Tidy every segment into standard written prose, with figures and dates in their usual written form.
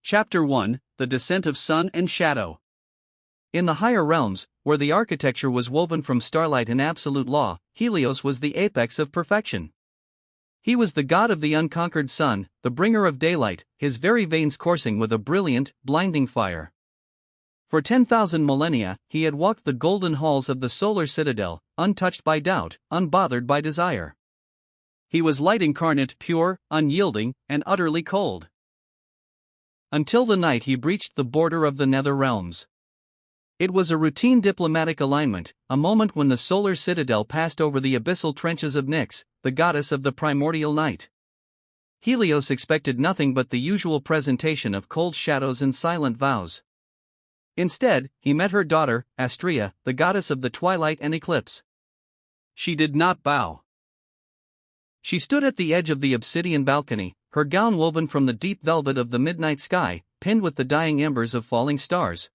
Chapter 1: The Descent of Sun and Shadow. In the higher realms, where the architecture was woven from starlight and absolute law, Helios was the apex of perfection. He was the god of the unconquered sun, the bringer of daylight, his very veins coursing with a brilliant, blinding fire. For 10,000 millennia, he had walked the golden halls of the solar citadel, untouched by doubt, unbothered by desire. He was light incarnate, pure, unyielding, and utterly cold. Until the night he breached the border of the nether realms. It was a routine diplomatic alignment, a moment when the solar citadel passed over the abyssal trenches of Nyx, the goddess of the primordial night. Helios expected nothing but the usual presentation of cold shadows and silent vows. Instead, he met her daughter, Astraea, the goddess of the twilight and eclipse. She did not bow. She stood at the edge of the obsidian balcony, her gown woven from the deep velvet of the midnight sky, pinned with the dying embers of falling stars.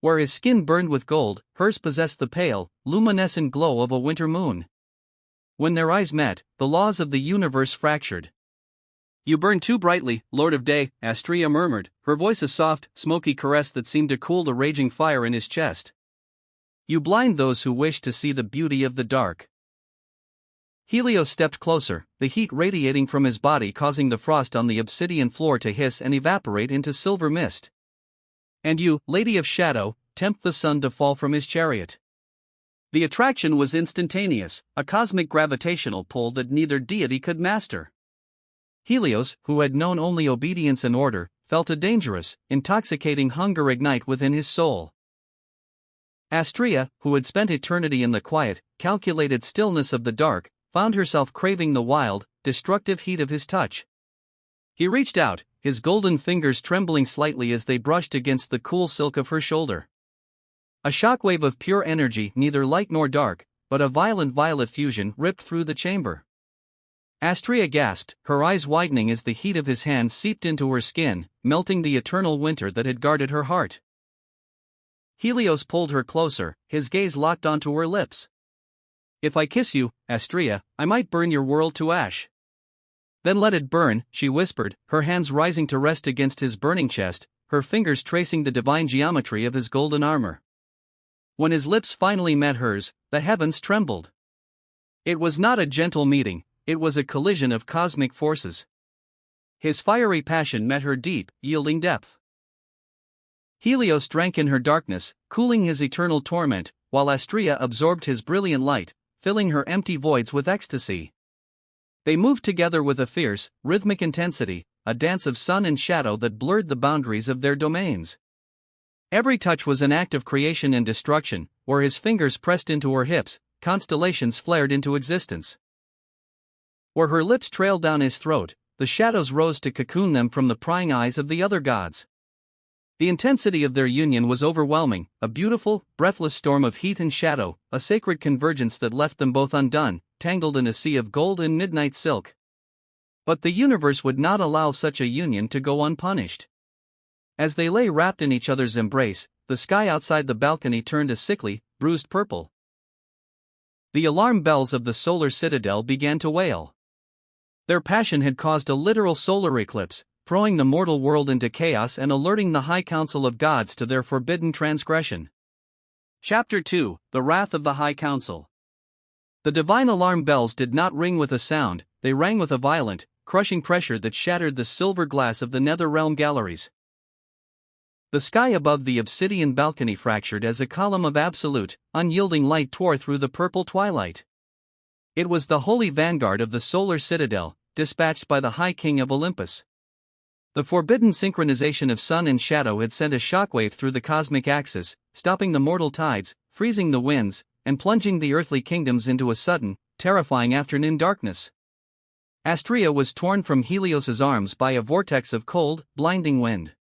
Where his skin burned with gold, hers possessed the pale, luminescent glow of a winter moon. When their eyes met, the laws of the universe fractured. "You burn too brightly, Lord of Day," Astraea murmured, her voice a soft, smoky caress that seemed to cool the raging fire in his chest. "You blind those who wish to see the beauty of the dark." Helios stepped closer, the heat radiating from his body causing the frost on the obsidian floor to hiss and evaporate into silver mist. "And you, Lady of Shadow, tempt the sun to fall from his chariot." The attraction was instantaneous, a cosmic gravitational pull that neither deity could master. Helios, who had known only obedience and order, felt a dangerous, intoxicating hunger ignite within his soul. Astraea, who had spent eternity in the quiet, calculated stillness of the dark, found herself craving the wild, destructive heat of his touch. He reached out, his golden fingers trembling slightly as they brushed against the cool silk of her shoulder. A shockwave of pure energy, neither light nor dark, but a violent violet fusion, ripped through the chamber. Astraea gasped, her eyes widening as the heat of his hands seeped into her skin, melting the eternal winter that had guarded her heart. Helios pulled her closer, his gaze locked onto her lips. "If I kiss you, Astraea, I might burn your world to ash." "Then let it burn," she whispered, her hands rising to rest against his burning chest, her fingers tracing the divine geometry of his golden armor. When his lips finally met hers, the heavens trembled. It was not a gentle meeting, it was a collision of cosmic forces. His fiery passion met her deep, yielding depth. Helios drank in her darkness, cooling his eternal torment, while Astraea absorbed his brilliant light, filling her empty voids with ecstasy. They moved together with a fierce, rhythmic intensity, a dance of sun and shadow that blurred the boundaries of their domains. Every touch was an act of creation and destruction, where his fingers pressed into her hips, constellations flared into existence. Where her lips trailed down his throat, the shadows rose to cocoon them from the prying eyes of the other gods. The intensity of their union was overwhelming, a beautiful, breathless storm of heat and shadow, a sacred convergence that left them both undone, tangled in a sea of gold and midnight silk. But the universe would not allow such a union to go unpunished. As they lay wrapped in each other's embrace, the sky outside the balcony turned a sickly, bruised purple. The alarm bells of the solar citadel began to wail. Their passion had caused a literal solar eclipse, throwing the mortal world into chaos and alerting the High Council of Gods to their forbidden transgression. Chapter 2: The Wrath of the High Council. The divine alarm bells did not ring with a sound, they rang with a violent, crushing pressure that shattered the silver glass of the nether realm galleries. The sky above the obsidian balcony fractured as a column of absolute, unyielding light tore through the purple twilight. It was the holy vanguard of the solar citadel, dispatched by the High King of Olympus. The forbidden synchronization of sun and shadow had sent a shockwave through the cosmic axis, stopping the mortal tides, freezing the winds, and plunging the earthly kingdoms into a sudden, terrifying afternoon darkness. Astraea was torn from Helios's arms by a vortex of cold, blinding wind.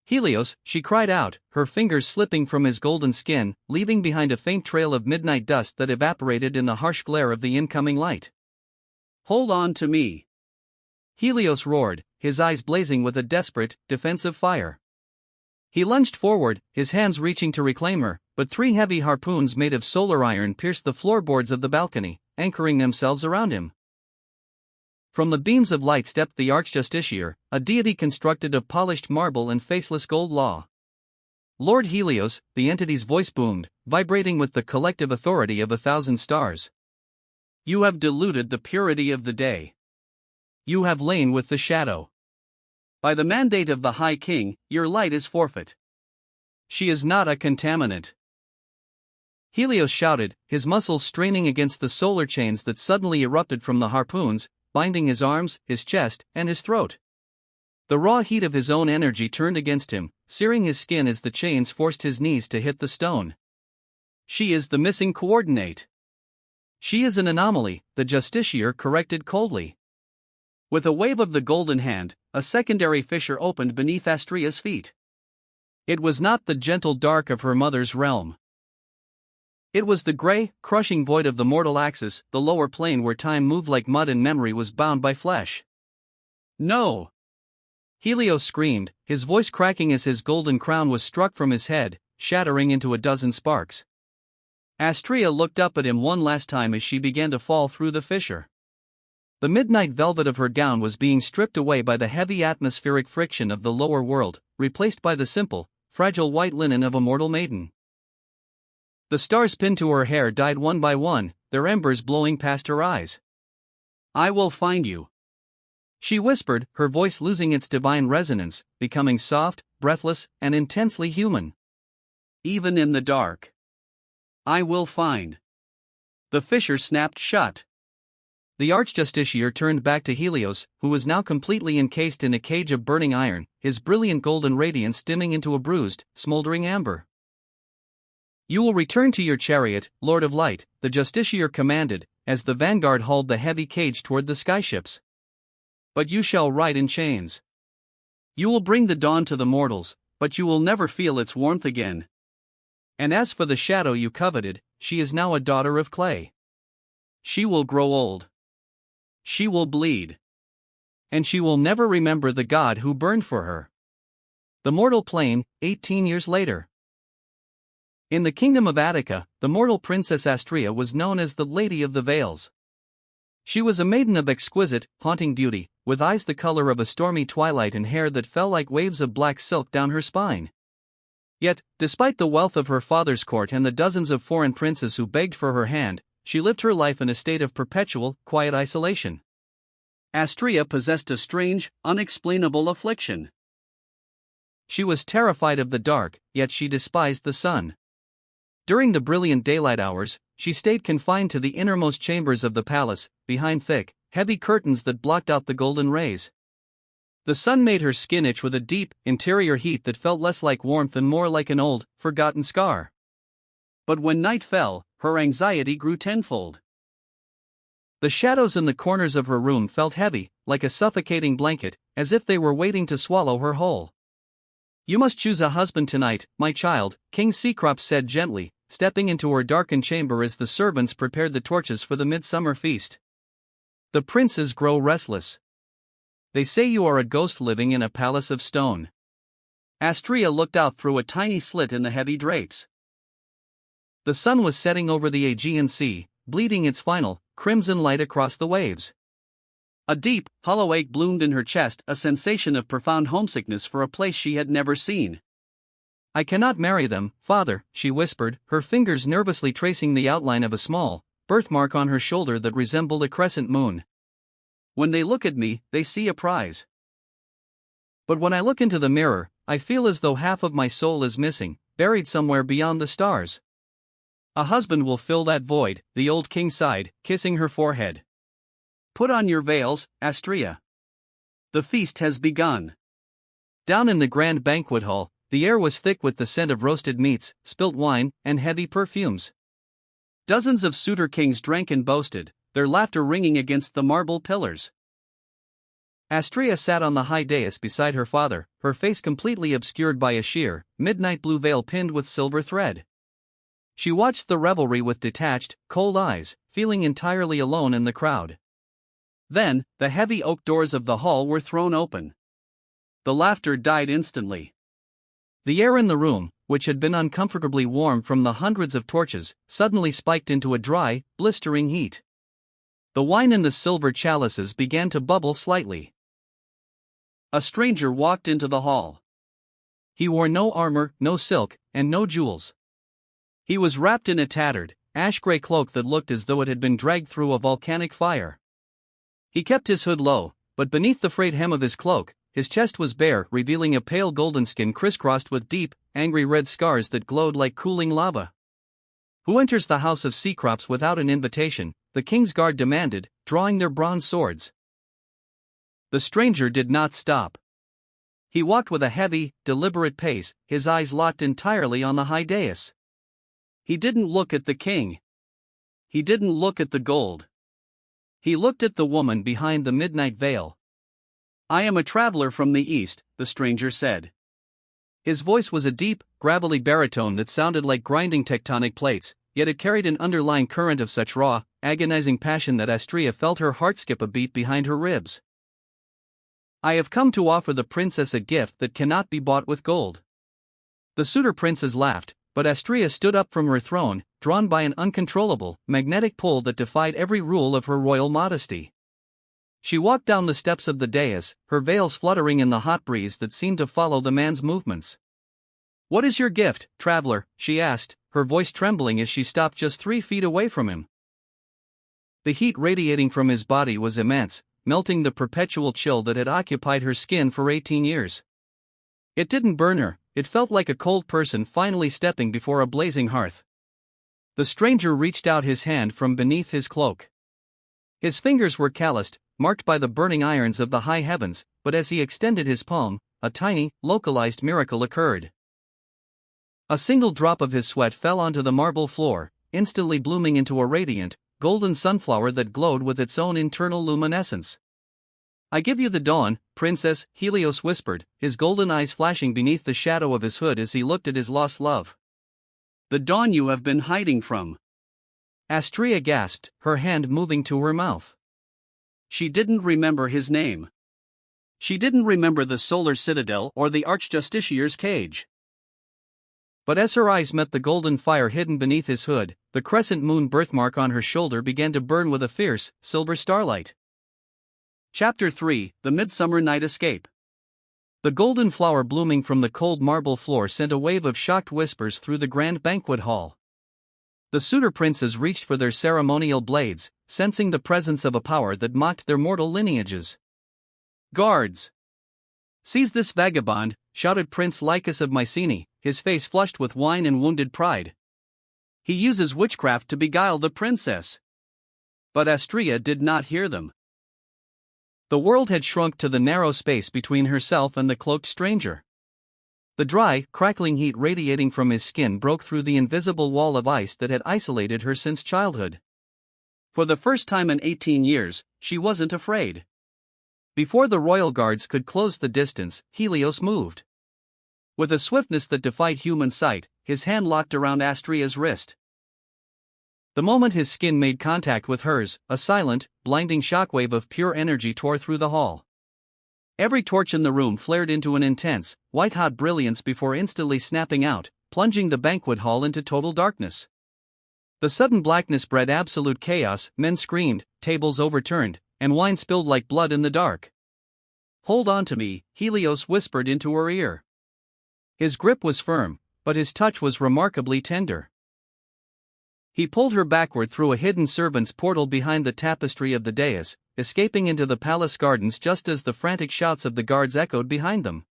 "Helios," she cried out, her fingers slipping from his golden skin, leaving behind a faint trail of midnight dust that evaporated in the harsh glare of the incoming light. "Hold on to me." Helios roared, his eyes blazing with a desperate, defensive fire. He lunged forward, his hands reaching to reclaim her, but three heavy harpoons made of solar iron pierced the floorboards of the balcony, anchoring themselves around him. From the beams of light stepped the Archjusticiar, a deity constructed of polished marble and faceless gold law. Lord Helios, the entity's voice boomed, vibrating with the collective authority of 1,000 stars. You have diluted the purity of the day. You have lain with the shadow. By the mandate of the High King, your light is forfeit. She is not a contaminant. Helios shouted, his muscles straining against the solar chains that suddenly erupted from the harpoons, binding his arms, his chest, and his throat. The raw heat of his own energy turned against him, searing his skin as the chains forced his knees to hit the stone. She is the missing coordinate. She is an anomaly, the Justiciar corrected coldly. With a wave of the golden hand, a secondary fissure opened beneath Astraea's feet. It was not the gentle dark of her mother's realm. It was the gray, crushing void of the mortal axis, the lower plane where time moved like mud and memory was bound by flesh. No! Helios screamed, his voice cracking as his golden crown was struck from his head, shattering into a dozen sparks. Astraea looked up at him one last time as she began to fall through the fissure. The midnight velvet of her gown was being stripped away by the heavy atmospheric friction of the lower world, replaced by the simple, fragile white linen of a mortal maiden. The stars pinned to her hair died one by one, their embers blowing past her eyes. I will find you. She whispered, her voice losing its divine resonance, becoming soft, breathless, and intensely human. Even in the dark. I will find. The fissure snapped shut. The Archjusticiar turned back to Helios, who was now completely encased in a cage of burning iron, his brilliant golden radiance dimming into a bruised, smoldering amber. You will return to your chariot, Lord of Light, the Justiciar commanded, as the vanguard hauled the heavy cage toward the skyships. But you shall ride in chains. You will bring the dawn to the mortals, but you will never feel its warmth again. And as for the shadow you coveted, she is now a daughter of clay. She will grow old. She will bleed. And she will never remember the god who burned for her. The mortal plane, 18 years later. In the kingdom of Attica, the mortal princess Astraea was known as the Lady of the Veils. She was a maiden of exquisite, haunting beauty, with eyes the color of a stormy twilight and hair that fell like waves of black silk down her spine. Yet, despite the wealth of her father's court and the dozens of foreign princes who begged for her hand, she lived her life in a state of perpetual, quiet isolation. Astraea possessed a strange, unexplainable affliction. She was terrified of the dark, yet she despised the sun. During the brilliant daylight hours, she stayed confined to the innermost chambers of the palace, behind thick, heavy curtains that blocked out the golden rays. The sun made her skin itch with a deep, interior heat that felt less like warmth and more like an old, forgotten scar. But when night fell, her anxiety grew tenfold. The shadows in the corners of her room felt heavy, like a suffocating blanket, as if they were waiting to swallow her whole. You must choose a husband tonight, my child, King Cecrops said gently, stepping into her darkened chamber as the servants prepared the torches for the midsummer feast. The princes grow restless. They say you are a ghost living in a palace of stone. Astraea looked out through a tiny slit in the heavy drapes. The sun was setting over the Aegean Sea, bleeding its final, crimson light across the waves. A deep, hollow ache bloomed in her chest, a sensation of profound homesickness for a place she had never seen. I cannot marry them, father, she whispered, her fingers nervously tracing the outline of a small, birthmark on her shoulder that resembled a crescent moon. When they look at me, they see a prize. But when I look into the mirror, I feel as though half of my soul is missing, buried somewhere beyond the stars. A husband will fill that void, the old king sighed, kissing her forehead. Put on your veils, Astraea. The feast has begun. Down in the grand banquet hall, the air was thick with the scent of roasted meats, spilt wine, and heavy perfumes. Dozens of suitor kings drank and boasted, their laughter ringing against the marble pillars. Astraea sat on the high dais beside her father, her face completely obscured by a sheer, midnight blue veil pinned with silver thread. She watched the revelry with detached, cold eyes, feeling entirely alone in the crowd. Then, the heavy oak doors of the hall were thrown open. The laughter died instantly. The air in the room, which had been uncomfortably warm from the hundreds of torches, suddenly spiked into a dry, blistering heat. The wine in the silver chalices began to bubble slightly. A stranger walked into the hall. He wore no armor, no silk, and no jewels. He was wrapped in a tattered, ash-gray cloak that looked as though it had been dragged through a volcanic fire. He kept his hood low, but beneath the frayed hem of his cloak, his chest was bare, revealing a pale golden skin crisscrossed with deep, angry red scars that glowed like cooling lava. "Who enters the house of Cecrops without an invitation?" the king's guard demanded, drawing their bronze swords. The stranger did not stop. He walked with a heavy, deliberate pace, his eyes locked entirely on the high dais. He didn't look at the king. He didn't look at the gold. He looked at the woman behind the midnight veil. "I am a traveler from the east," the stranger said. His voice was a deep, gravelly baritone that sounded like grinding tectonic plates, yet it carried an underlying current of such raw, agonizing passion that Astraea felt her heart skip a beat behind her ribs. "I have come to offer the princess a gift that cannot be bought with gold." The suitor princes laughed, but Astraea stood up from her throne, drawn by an uncontrollable, magnetic pull that defied every rule of her royal modesty. She walked down the steps of the dais, her veils fluttering in the hot breeze that seemed to follow the man's movements. "What is your gift, traveler?" she asked, her voice trembling as she stopped just 3 feet away from him. The heat radiating from his body was immense, melting the perpetual chill that had occupied her skin for 18 years. It didn't burn her, it felt like a cold person finally stepping before a blazing hearth. The stranger reached out his hand from beneath his cloak. His fingers were calloused, marked by the burning irons of the high heavens, but as he extended his palm, a tiny, localized miracle occurred. A single drop of his sweat fell onto the marble floor, instantly blooming into a radiant, golden sunflower that glowed with its own internal luminescence. "I give you the dawn, princess," Helios whispered, his golden eyes flashing beneath the shadow of his hood as he looked at his lost love. "The dawn you have been hiding from." Astraea gasped, her hand moving to her mouth. She didn't remember his name. She didn't remember the solar citadel or the archdusticiar's cage. But as her eyes met the golden fire hidden beneath his hood, the crescent moon birthmark on her shoulder began to burn with a fierce, silver starlight. Chapter 3: The Midsummer Night Escape. The golden flower blooming from the cold marble floor sent a wave of shocked whispers through the grand banquet hall. The suitor princes reached for their ceremonial blades, sensing the presence of a power that mocked their mortal lineages. "Guards! Seize this vagabond!" shouted Prince Lycus of Mycenae, his face flushed with wine and wounded pride. "He uses witchcraft to beguile the princess." But Astraea did not hear them. The world had shrunk to the narrow space between herself and the cloaked stranger. The dry, crackling heat radiating from his skin broke through the invisible wall of ice that had isolated her since childhood. For the first time in 18 years, she wasn't afraid. Before the royal guards could close the distance, Helios moved. With a swiftness that defied human sight, his hand locked around Astraea's wrist. The moment his skin made contact with hers, a silent, blinding shockwave of pure energy tore through the hall. Every torch in the room flared into an intense, white-hot brilliance before instantly snapping out, plunging the banquet hall into total darkness. The sudden blackness bred absolute chaos, men screamed, tables overturned, and wine spilled like blood in the dark. "Hold on to me," Helios whispered into her ear. His grip was firm, but his touch was remarkably tender. He pulled her backward through a hidden servant's portal behind the tapestry of the dais, escaping into the palace gardens just as the frantic shouts of the guards echoed behind them.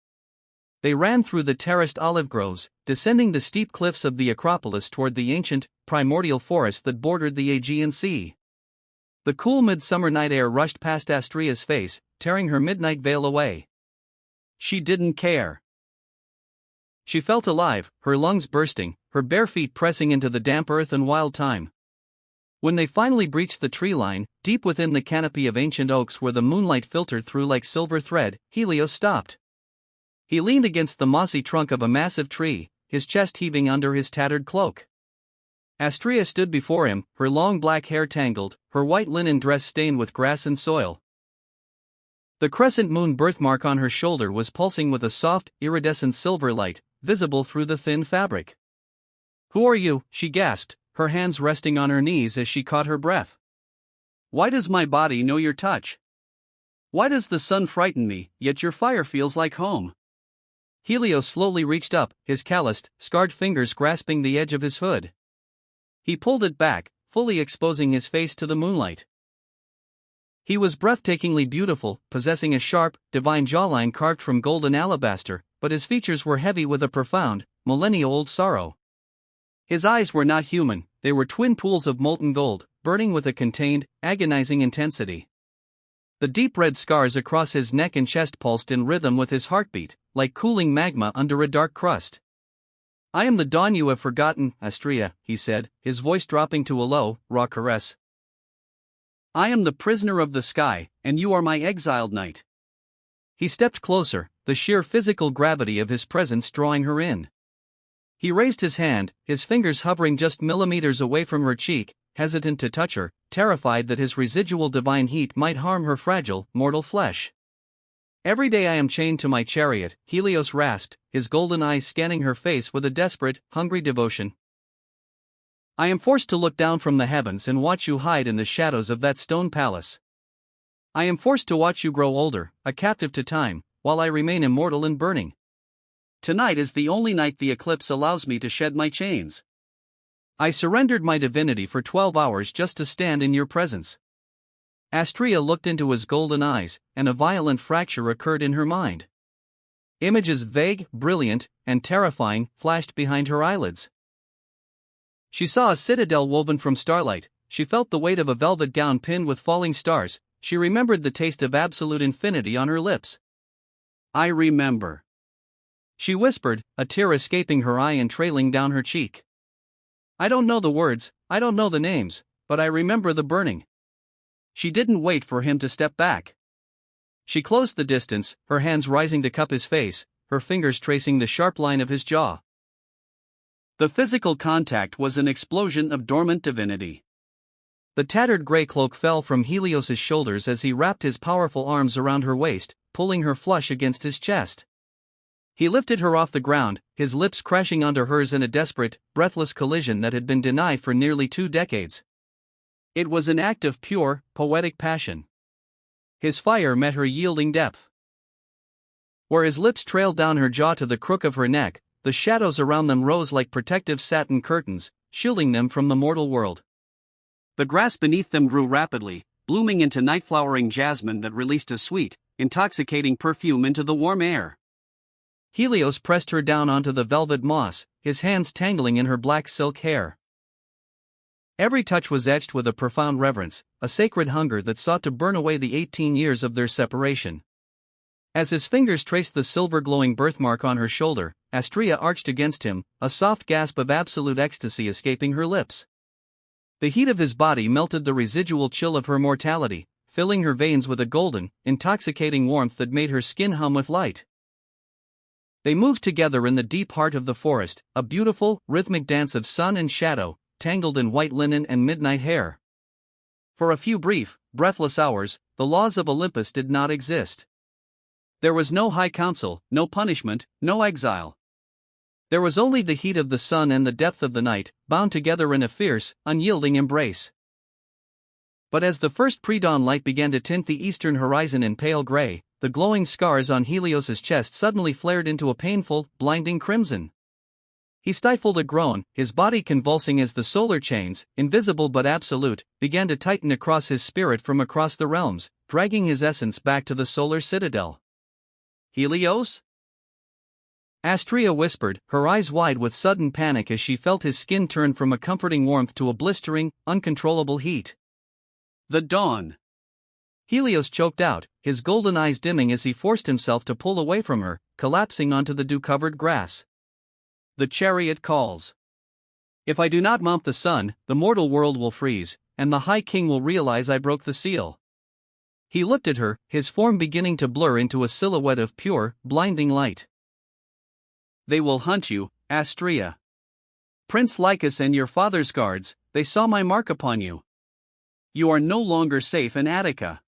They ran through the terraced olive groves, descending the steep cliffs of the Acropolis toward the ancient, primordial forest that bordered the Aegean Sea. The cool midsummer night air rushed past Astraea's face, tearing her midnight veil away. She didn't care. She felt alive, her lungs bursting, her bare feet pressing into the damp earth and wild thyme. When they finally breached the tree line, deep within the canopy of ancient oaks where the moonlight filtered through like silver thread, Helios stopped. He leaned against the mossy trunk of a massive tree, his chest heaving under his tattered cloak. Astraea stood before him, her long black hair tangled, her white linen dress stained with grass and soil. The crescent moon birthmark on her shoulder was pulsing with a soft, iridescent silver light, visible through the thin fabric. "Who are you?" she gasped, her hands resting on her knees as she caught her breath. Why does my body know your touch? Why does the sun frighten me, yet your fire feels like home? Helios slowly reached up, his calloused, scarred fingers grasping the edge of his hood. He pulled it back, fully exposing his face to the moonlight. He was breathtakingly beautiful, possessing a sharp, divine jawline carved from golden alabaster, but his features were heavy with a profound, millennia-old sorrow. His eyes were not human, they were twin pools of molten gold, burning with a contained, agonizing intensity. The deep red scars across his neck and chest pulsed in rhythm with his heartbeat, like cooling magma under a dark crust. "I am the dawn you have forgotten, Astraea," he said, his voice dropping to a low, raw caress. "I am the prisoner of the sky, and you are my exiled night." He stepped closer, the sheer physical gravity of his presence drawing her in. He raised his hand, his fingers hovering just millimeters away from her cheek, hesitant to touch her, terrified that his residual divine heat might harm her fragile, mortal flesh. "Every day I am chained to my chariot," Helios rasped, his golden eyes scanning her face with a desperate, hungry devotion. "I am forced to look down from the heavens and watch you hide in the shadows of that stone palace. I am forced to watch you grow older, a captive to time, while I remain immortal and burning. Tonight is the only night the eclipse allows me to shed my chains. I surrendered my divinity for 12 hours just to stand in your presence." Astraea looked into his golden eyes, and a violent fracture occurred in her mind. Images vague, brilliant, and terrifying flashed behind her eyelids. She saw a citadel woven from starlight, she felt the weight of a velvet gown pinned with falling stars, she remembered the taste of absolute infinity on her lips. "I remember," she whispered, a tear escaping her eye and trailing down her cheek. "I don't know the words, I don't know the names, but I remember the burning." She didn't wait for him to step back. She closed the distance, her hands rising to cup his face, her fingers tracing the sharp line of his jaw. The physical contact was an explosion of dormant divinity. The tattered gray cloak fell from Helios's shoulders as he wrapped his powerful arms around her waist, pulling her flush against his chest. He lifted her off the ground, his lips crashing onto hers in a desperate, breathless collision that had been denied for nearly 2 decades. It was an act of pure, poetic passion. His fire met her yielding depth. Where his lips trailed down her jaw to the crook of her neck, the shadows around them rose like protective satin curtains, shielding them from the mortal world. The grass beneath them grew rapidly, blooming into night-flowering jasmine that released a sweet, intoxicating perfume into the warm air. Helios pressed her down onto the velvet moss, his hands tangling in her black silk hair. Every touch was etched with a profound reverence, a sacred hunger that sought to burn away the 18 years of their separation. As his fingers traced the silver-glowing birthmark on her shoulder, Astraea arched against him, a soft gasp of absolute ecstasy escaping her lips. The heat of his body melted the residual chill of her mortality, filling her veins with a golden, intoxicating warmth that made her skin hum with light. They moved together in the deep heart of the forest, a beautiful, rhythmic dance of sun and shadow, tangled in white linen and midnight hair. For a few brief, breathless hours, the laws of Olympus did not exist. There was no high council, no punishment, no exile. There was only the heat of the sun and the depth of the night, bound together in a fierce, unyielding embrace. But as the first pre-dawn light began to tint the eastern horizon in pale gray, the glowing scars on Helios's chest suddenly flared into a painful, blinding crimson. He stifled a groan, his body convulsing as the solar chains, invisible but absolute, began to tighten across his spirit from across the realms, dragging his essence back to the solar citadel. "Helios?" Astraea whispered, her eyes wide with sudden panic as she felt his skin turn from a comforting warmth to a blistering, uncontrollable heat. "The dawn." Helios choked out, his golden eyes dimming as he forced himself to pull away from her, collapsing onto the dew-covered grass. "The chariot calls. If I do not mount the sun, the mortal world will freeze, and the High King will realize I broke the seal." He looked at her, his form beginning to blur into a silhouette of pure, blinding light. "They will hunt you, Astraea. Prince Lycus and your father's guards, they saw my mark upon you. You are no longer safe in Attica."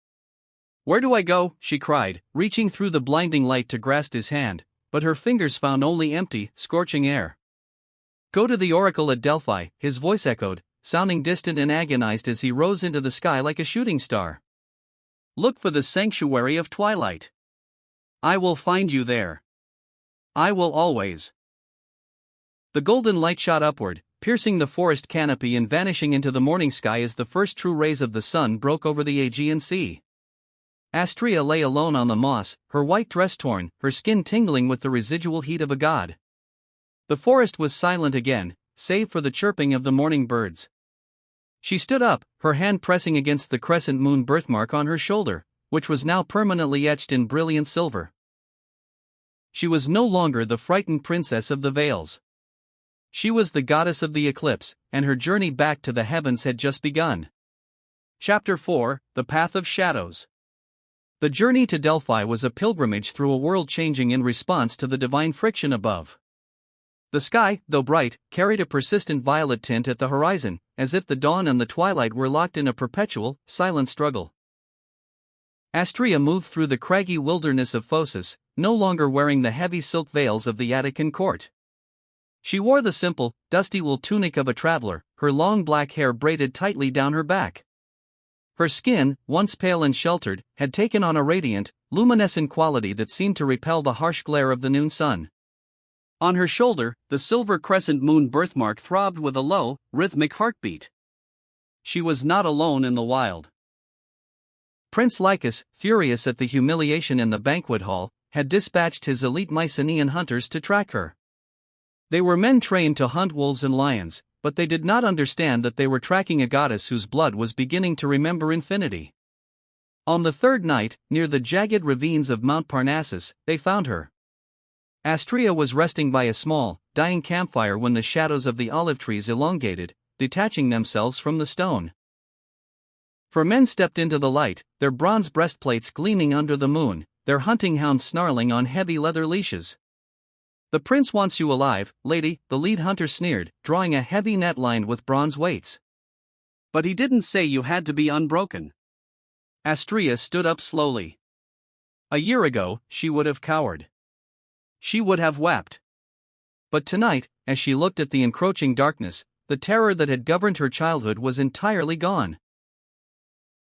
"Where do I go?" she cried, reaching through the blinding light to grasp his hand, but her fingers found only empty, scorching air. "Go to the oracle at Delphi," his voice echoed, sounding distant and agonized as he rose into the sky like a shooting star. "Look for the sanctuary of twilight. I will find you there. I will always." The golden light shot upward, piercing the forest canopy and vanishing into the morning sky as the first true rays of the sun broke over the Aegean Sea. Astraea lay alone on the moss, her white dress torn, her skin tingling with the residual heat of a god. The forest was silent again, save for the chirping of the morning birds. She stood up, her hand pressing against the crescent moon birthmark on her shoulder, which was now permanently etched in brilliant silver. She was no longer the frightened princess of the Vales. She was the goddess of the eclipse, and her journey back to the heavens had just begun. Chapter 4: The Path of Shadows. The journey to Delphi was a pilgrimage through a world changing in response to the divine friction above. The sky, though bright, carried a persistent violet tint at the horizon, as if the dawn and the twilight were locked in a perpetual, silent struggle. Astraea moved through the craggy wilderness of Phocis, no longer wearing the heavy silk veils of the Attican court. She wore the simple, dusty wool tunic of a traveler, her long black hair braided tightly down her back. Her skin, once pale and sheltered, had taken on a radiant, luminescent quality that seemed to repel the harsh glare of the noon sun. On her shoulder, the silver crescent moon birthmark throbbed with a low, rhythmic heartbeat. She was not alone in the wild. Prince Lycus, furious at the humiliation in the banquet hall, had dispatched his elite Mycenaean hunters to track her. They were men trained to hunt wolves and lions, but they did not understand that they were tracking a goddess whose blood was beginning to remember infinity. On the third night, near the jagged ravines of Mount Parnassus, they found her. Astraea was resting by a small, dying campfire when the shadows of the olive trees elongated, detaching themselves from the stone. 4 men stepped into the light, their bronze breastplates gleaming under the moon, their hunting hounds snarling on heavy leather leashes. "The prince wants you alive, lady," the lead hunter sneered, drawing a heavy net lined with bronze weights. "But he didn't say you had to be unbroken." Astraea stood up slowly. A year ago, she would have cowered. She would have wept. But tonight, as she looked at the encroaching darkness, the terror that had governed her childhood was entirely gone.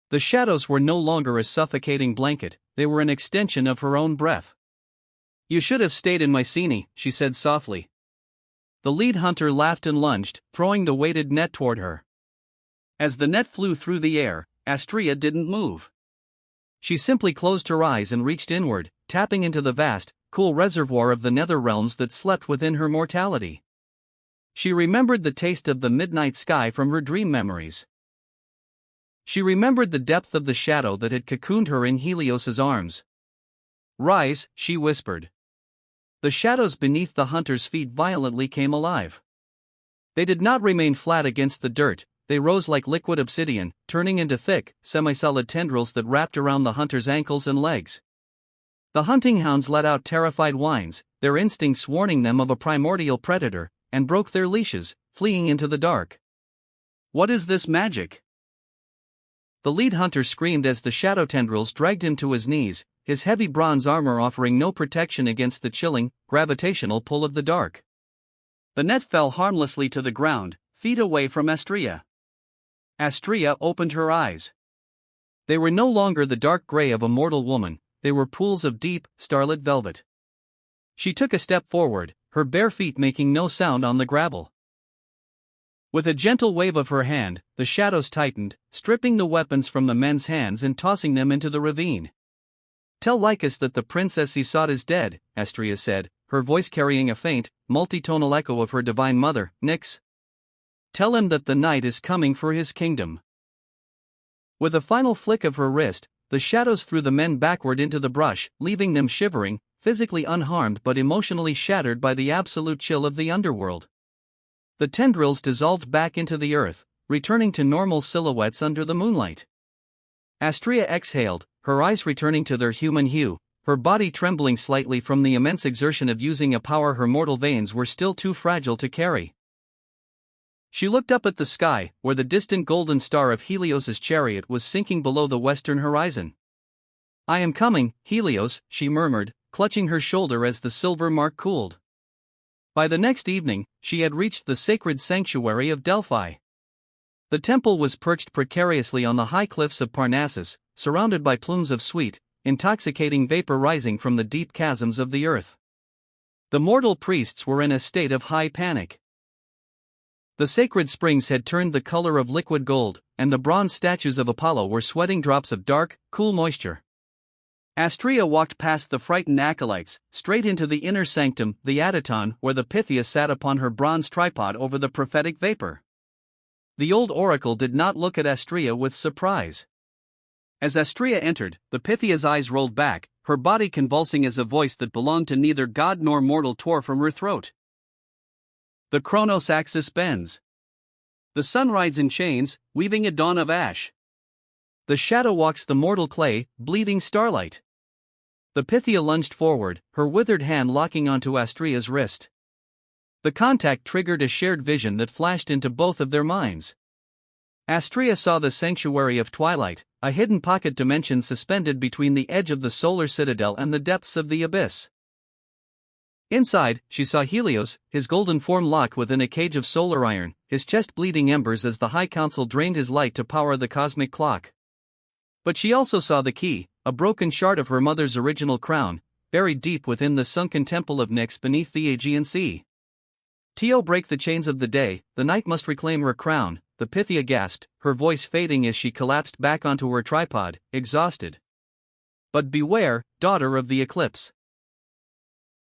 The shadows were no longer a suffocating blanket, they were an extension of her own breath. "You should have stayed in Mycenae," she said softly. The lead hunter laughed and lunged, throwing the weighted net toward her. As the net flew through the air, Astraea didn't move. She simply closed her eyes and reached inward, tapping into the vast, cool reservoir of the nether realms that slept within her mortality. She remembered the taste of the midnight sky from her dream memories. She remembered the depth of the shadow that had cocooned her in Helios's arms. "Rise," she whispered. The shadows beneath the hunter's feet violently came alive. They did not remain flat against the dirt, they rose like liquid obsidian, turning into thick, semi-solid tendrils that wrapped around the hunter's ankles and legs. The hunting hounds let out terrified whines, their instincts warning them of a primordial predator, and broke their leashes, fleeing into the dark. "What is this magic?" The lead hunter screamed as the shadow tendrils dragged him to his knees, his heavy bronze armor offering no protection against the chilling, gravitational pull of the dark. The net fell harmlessly to the ground, feet away from Astraea. Astraea opened her eyes. They were no longer the dark gray of a mortal woman, they were pools of deep, starlit velvet. She took a step forward, her bare feet making no sound on the gravel. With a gentle wave of her hand, the shadows tightened, stripping the weapons from the men's hands and tossing them into the ravine. "Tell Lycus that the princess he sought is dead," Astraea said, her voice carrying a faint, multitonal echo of her divine mother, Nyx. "Tell him that the night is coming for his kingdom." With a final flick of her wrist, the shadows threw the men backward into the brush, leaving them shivering, physically unharmed but emotionally shattered by the absolute chill of the underworld. The tendrils dissolved back into the earth, returning to normal silhouettes under the moonlight. Astraea exhaled, her eyes returning to their human hue, her body trembling slightly from the immense exertion of using a power her mortal veins were still too fragile to carry. She looked up at the sky, where the distant golden star of Helios's chariot was sinking below the western horizon. "I am coming, Helios," she murmured, clutching her shoulder as the silver mark cooled. By the next evening, she had reached the sacred sanctuary of Delphi. The temple was perched precariously on the high cliffs of Parnassus, surrounded by plumes of sweet, intoxicating vapor rising from the deep chasms of the earth. The mortal priests were in a state of high panic. The sacred springs had turned the color of liquid gold, and the bronze statues of Apollo were sweating drops of dark, cool moisture. Astraea walked past the frightened acolytes, straight into the inner sanctum, the Adyton, where the Pythia sat upon her bronze tripod over the prophetic vapor. The old oracle did not look at Astraea with surprise. As Astraea entered, the Pythia's eyes rolled back, her body convulsing as a voice that belonged to neither god nor mortal tore from her throat. The Chronos axis bends. The sun rides in chains, weaving a dawn of ash. The shadow walks the mortal clay, bleeding starlight. The Pythia lunged forward, her withered hand locking onto Astraea's wrist. The contact triggered a shared vision that flashed into both of their minds. Astraea saw the sanctuary of twilight, a hidden pocket dimension suspended between the edge of the solar citadel and the depths of the abyss. Inside, she saw Helios, his golden form locked within a cage of solar iron, his chest bleeding embers as the High Council drained his light to power the cosmic clock. But she also saw the key, a broken shard of her mother's original crown, buried deep within the sunken temple of Nyx beneath the Aegean Sea. Tio, break the chains of the day, the night must reclaim her crown, the Pythia gasped, her voice fading as she collapsed back onto her tripod, exhausted. But beware, daughter of the eclipse.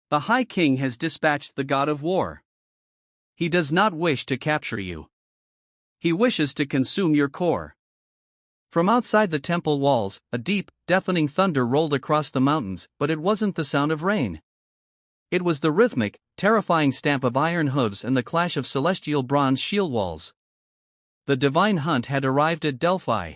The High King has dispatched the god of war. He does not wish to capture you. He wishes to consume your core. From outside the temple walls, a deep, deafening thunder rolled across the mountains, but it wasn't the sound of rain. It was the rhythmic, terrifying stamp of iron hooves and the clash of celestial bronze shield walls. The divine hunt had arrived at Delphi.